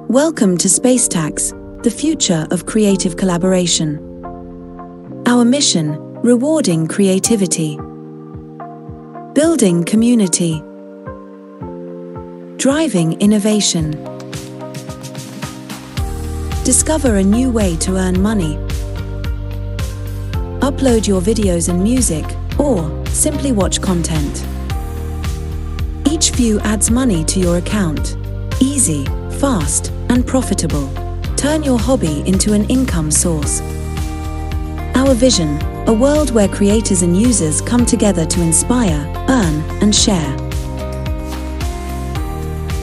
Welcome to SpaceTax, the future of creative collaboration. Our mission: rewarding creativity, building community, driving innovation. Discover a new way to earn money. Upload your videos and music, or simply watch content. Each view adds money to your account. Easy, fast, and profitable. Turn your hobby into an income source. Our vision: a world where creators and users come together to inspire, earn, and share.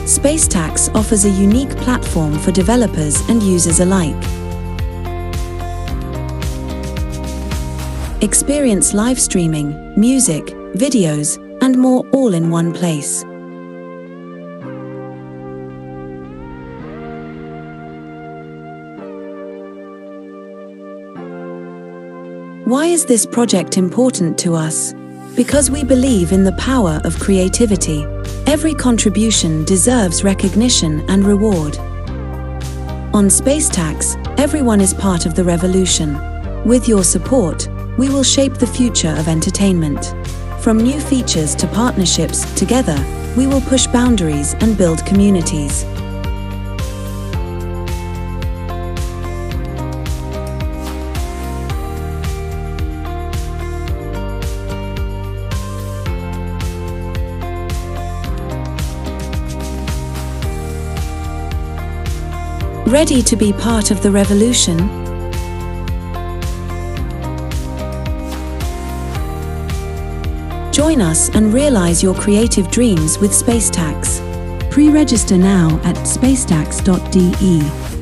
SpaceTax offers a unique platform for developers and users alike. Experience live streaming, music, videos, and more all in one place. Why is this project important to us? Because we believe in the power of creativity. Every contribution deserves recognition and reward. On SpaceTax, everyone is part of the revolution. With your support, we will shape the future of entertainment. From new features to partnerships, together, we will push boundaries and build communities. Ready to be part of the revolution? Join us and realize your creative dreams with SpaceTax. Pre-register now at spacetax.de.